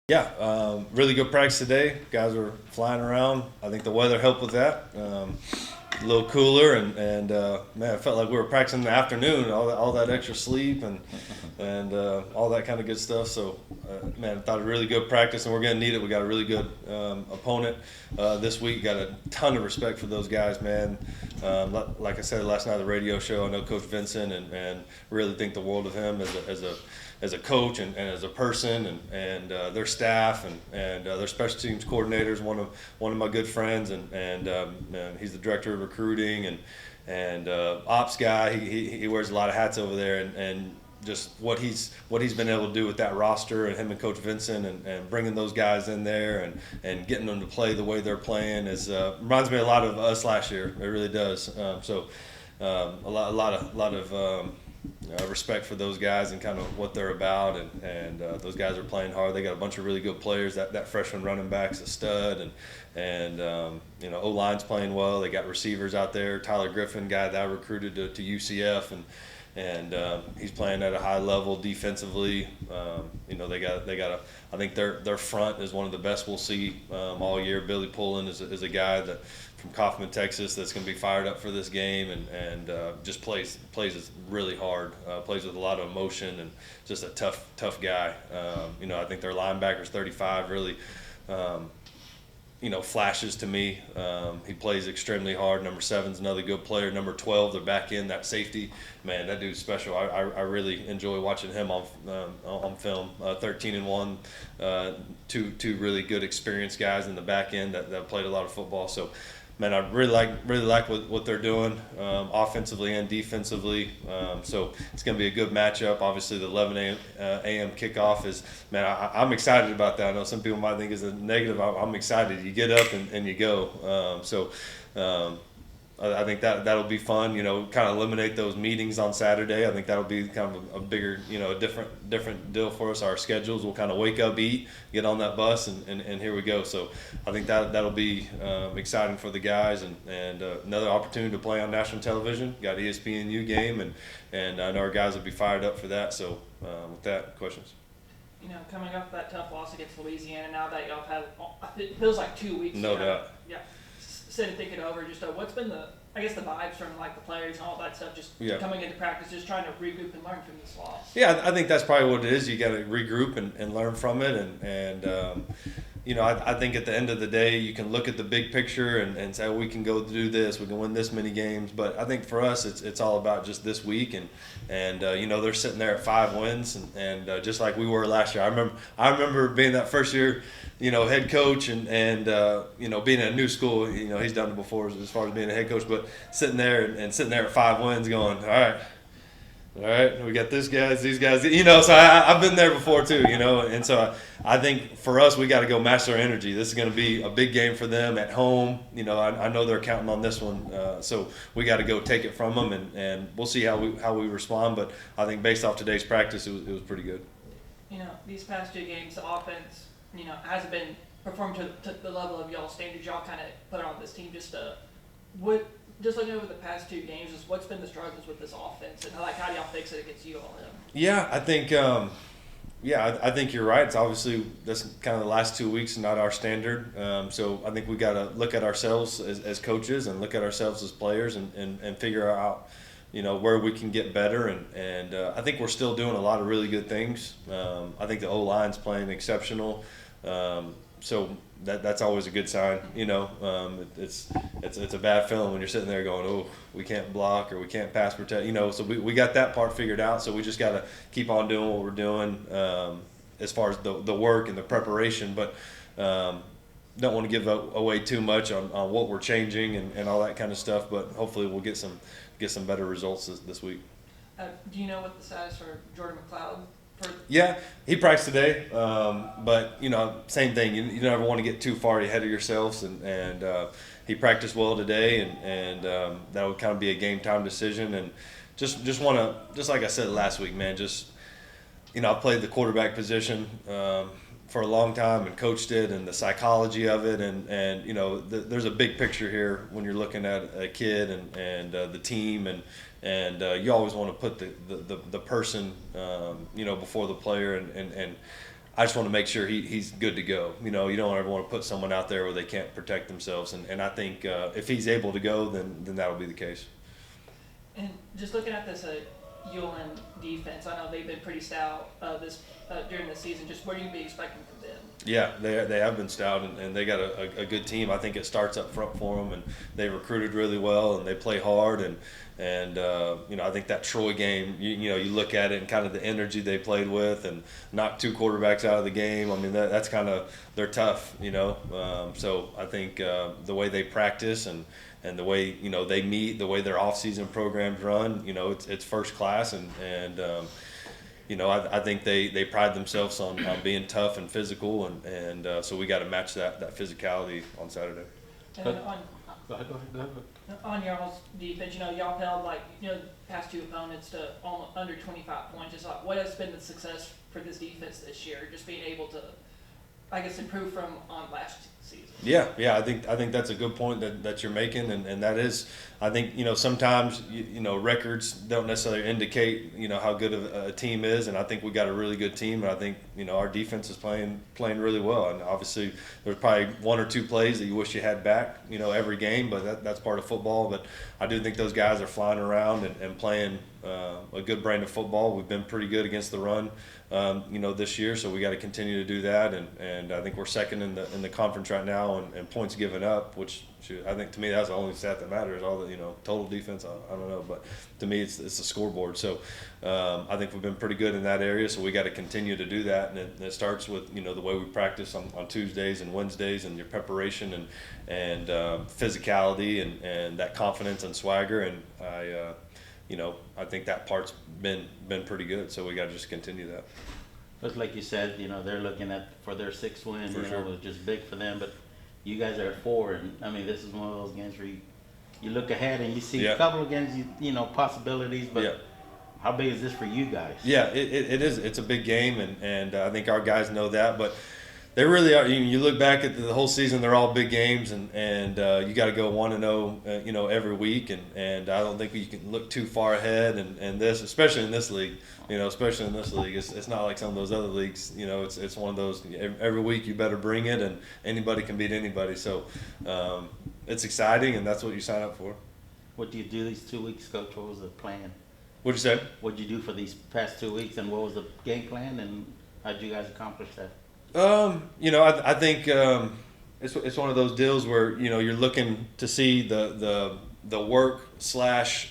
Yeah, really good practice today. Guys were flying around. I think the weather helped with that. A little cooler, and man, it felt like we were practicing in the afternoon. All that extra sleep and all that kind of good stuff. So, man, I thought a really good practice, and we're gonna need it. We got a really good opponent this week. Got a ton of respect for those guys, man. Like I said last night at the radio show, I know Coach Vincent, and really think the world of him as a coach and as a person, and their staff and their special teams coordinators. One of my good friends, and he's the director of recruiting and ops guy. He wears a lot of hats over there, and just what he's been able to do with that roster, and him and Coach Vincent, and bringing those guys in there and getting them to play the way they're playing is reminds me a lot of us last year. It really does. A lot of respect for those guys and kind of what they're about, and those guys are playing hard. They got a bunch of really good players. That freshman running back's a stud, and O line's playing well. They got receivers out there. Tyler Griffin, guy that I recruited to UCF, and he's playing at a high level defensively. They got I think their front is one of the best we'll see all year. Billy Pullen is a guy that from Kaufman, Texas, that's going to be fired up for this game, and just plays really hard, plays with a lot of emotion, and just a tough guy. I think their linebacker's 35, really flashes to me. He plays extremely hard. Number 7's another good player. Number 12, they're back in that safety. Man, that dude's special. I really enjoy watching him on film. 13-1, two really good experienced guys in the back end that played a lot of football. So, man, I really like what they're doing offensively and defensively. So it's going to be a good matchup. Obviously, the 11 a.m. kickoff is, man, I'm excited about that. I know some people might think it's a negative. I'm excited. You get up and you go. I think that'll be fun. Kind of eliminate those meetings on Saturday. I think that'll be kind of a bigger, a different deal for us. Our schedules will kind of wake up, eat, get on that bus, and here we go. So I think that'll be exciting for the guys, and another opportunity to play on national television. Got ESPNU game, and I know our guys will be fired up for that. So with that, questions. Coming off that tough loss against Louisiana, now that y'all have, it feels like 2 weeks. No doubt. Yeah. Sit and think it over. Just what's been the vibes from like the players and all that stuff. Just coming into practice, just trying to regroup and learn from this loss. Yeah, I think that's probably what it is. You got to regroup and learn from it, I think at the end of the day, you can look at the big picture and say, we can go do this, we can win this many games. But I think for us, it's all about just this week, and they're sitting there at 5 wins, and just like we were last year. I remember being that first year, head coach, and being at a new school. He's done it before as far as being a head coach, but sitting there at 5 wins, going, all right, we got these guys, so I've been there before too, and so I think for us, we got to go match their energy. This is going to be a big game for them at home. I know they're counting on this one, so we got to go take it from them, and we'll see how we respond. But I think based off today's practice, it was pretty good. These past 2 games, the offense, hasn't been performed to the level of y'all standards y'all kind of put on this team. Just looking over the past 2 games, is what's been the struggles with this offense, and how do y'all fix it against you all? Yeah, I think I think you're right. It's obviously that's kind of the last 2 weeks, not our standard. So I think we got to look at ourselves as coaches and look at ourselves as players and figure out where we can get better. And I think we're still doing a lot of really good things. I think the O line's playing exceptional. So that's always a good sign. It's a bad feeling when you're sitting there going, oh, we can't block or we can't pass protect. So we got that part figured out. So we just got to keep on doing what we're doing as far as the work and the preparation, but don't want to give away too much on what we're changing and all that kind of stuff. But hopefully we'll get some better results this week. Do you know what the status for Jordan McLeod? Yeah, he practiced today, but same thing. You never want to get too far ahead of yourselves, and he practiced well today, and that would kind of be a game time decision. And just want to, just like I said last week, man. I played the quarterback position for a long time and coached it, and the psychology of it, and there's a big picture here when you're looking at a kid and the team, and you always want to put the person before the player, and I just want to make sure he's good to go. You know, you don't ever want to put someone out there where they can't protect themselves. And I think if he's able to go, then that'll be the case. And just looking at this ULM defense, I know they've been pretty stout during the season. Just what do you be expecting from them? Yeah, they have been stout, and they got a good team. I think it starts up front for them, and they recruited really well, and they play hard, and you know, I think that Troy game, you know, you look at it and kind of the energy they played with, and knocked 2 quarterbacks out of the game. I mean, that's kind of, they're tough, you know. So I think the way they practice and the way, you know, they meet, the way their off-season programs run, you know, it's first class, and you know, I think they pride themselves on being tough and physical, and so we got to match that physicality on Saturday. And But- on, Go ahead. on y'all's defense, you know, y'all held like, you know, past 2 opponents to almost under 25 points. Just like, what has been the success for this defense this year? Just being able to, I guess, improve from on last season. Yeah, I think that's a good point that you're making, and that is, I think, you know, sometimes you know, records don't necessarily indicate, you know, how good a team is, and I think we got a really good team, and I think, you know, our defense is playing really well, and obviously there's probably 1 or 2 plays that you wish you had back, you know, every game, but that's part of football. But I do think those guys are flying around and playing a good brand of football. We've been pretty good against the run, you know, this year, so we got to continue to do that, and I think we're second in the conference right now in points given up, which I think, to me, that's the only stat that matters. All the, you know, total defense, I don't know, but to me it's the scoreboard. So I think we've been pretty good in that area, so we got to continue to do that, and it starts with, you know, the way we practice on Tuesdays and Wednesdays, and your preparation and physicality and that confidence and swagger, and you know, I think that part's been pretty good, so we got to just continue that. But like you said, you know, they're looking at for their 6th win. For You know, sure. it was just big for them. But you guys are at 4, and I mean, this is one of those games where you look ahead and you see Yeah. a couple of games, you know, possibilities. But Yeah. how big is this for you guys? Yeah, it is. It's a big game, and I think our guys know that. But they really are. You look back at the whole season; they're all big games, and you got to go 1-0, you know, every week. And I don't think you can look too far ahead. And this, especially in this league, you know, it's not like some of those other leagues. You know, it's one of those. Every week you better bring it, and anybody can beat anybody. So it's exciting, and that's what you sign up for. What do you do these 2 weeks, Coach? What was the plan? What'd you say? What did you do for these past 2 weeks, and what was the game plan, and how did you guys accomplish that? You know, I think it's one of those deals where, you know, you're looking to see the work/rest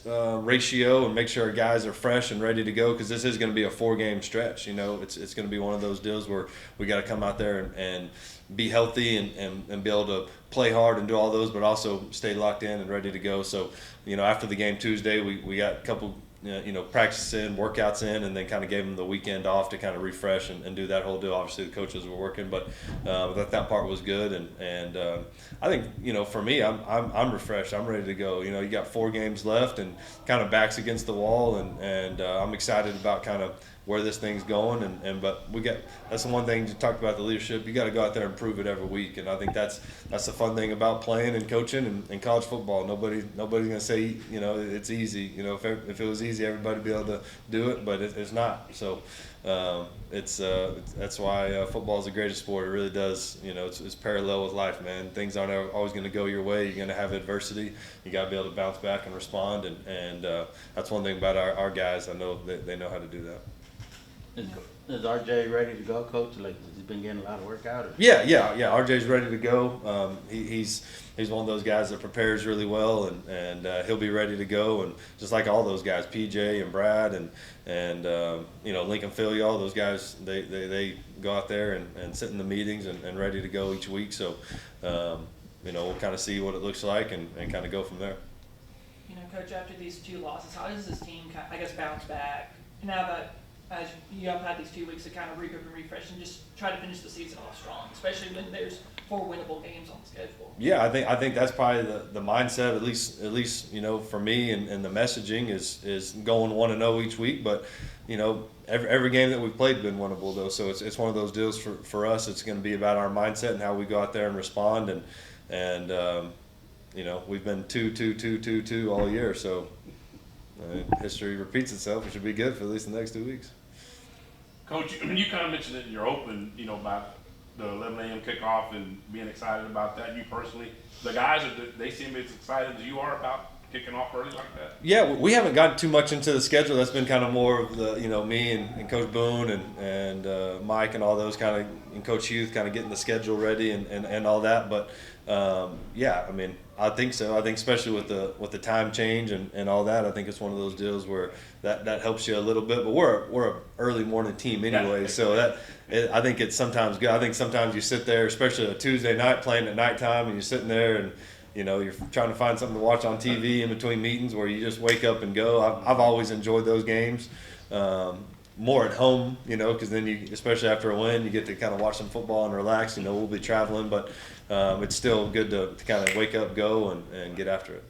ratio, and make sure our guys are fresh and ready to go, because this is going to be a 4-game stretch. You know, it's going to be one of those deals where we got to come out there and be healthy and be able to play hard and do all those, but also stay locked in and ready to go. So, you know, after the game Tuesday, we got a couple, you know, practice in, workouts in, and then kind of gave them the weekend off to kind of refresh and do that whole deal. Obviously, the coaches were working, but that part was good, and I think, you know, for me, I'm refreshed. I'm ready to go. You know, you got 4 games left, and kind of backs against the wall, and I'm excited about kind of where this thing's going, but that's the one thing you talked about, the leadership. You got to go out there and prove it every week, and I think that's the fun thing about playing and coaching and college football. Nobody's gonna say, you know, it's easy. You know, if it was easy, everybody'd be able to do it, but it's not. So that's why football is the greatest sport. It really does. You know, it's parallel with life, man. Things aren't always going to go your way. You're going to have adversity. You got to be able to bounce back and respond, and that's one thing about our guys. I know that they know how to do that. Is RJ ready to go, Coach? Like, he's been getting a lot of work out? Or? Yeah. RJ's ready to go. He's one of those guys that prepares really well, and he'll be ready to go. And just like all those guys, PJ and Brad and you know, Lincoln Philly, all those guys, they go out there and sit in the meetings and ready to go each week. So you know, we'll kind of see what it looks like and kind of go from there. You know, Coach, after these 2 losses, how does this team, I guess, bounce back now that, as you have had these 2 weeks to kind of regroup and refresh and just try to finish the season off strong, especially when there's 4 winnable games on the schedule? Yeah, I think that's probably the mindset, at least you know, for me, and the messaging is going 1-0 each week. But you know, every game that we've played has been winnable though. So it's one of those deals for us. It's going to be about our mindset and how we go out there and respond. And you know, we've been 2-2-2-2-2 all year. So history repeats itself. It should be good for at least the next 2 weeks. Coach, you kind of mentioned it in your open, about the 11 a.m. kickoff and being excited about that. You personally, the guys, they seem as excited as you are about kicking off early like that. Yeah, we haven't gotten too much into the schedule. That's been kind of more of the, me and Coach Boone and Mike and all those kind of, and Coach Hughes kind of getting the schedule ready and all that. But yeah, I mean, I think so. I think especially with the time change and all that, I think it's one of those deals where that helps you a little bit. But we're a early morning team anyway, so I think it's sometimes good. I think sometimes you sit there, especially a Tuesday night playing at nighttime, and you're sitting there and you're trying to find something to watch on TV in between meetings where you just wake up and go. I've always enjoyed those games. More at home, because then you, especially after a win, you get to kind of watch some football and relax. We'll be traveling, but it's still good to kind of wake up, go, and get after it.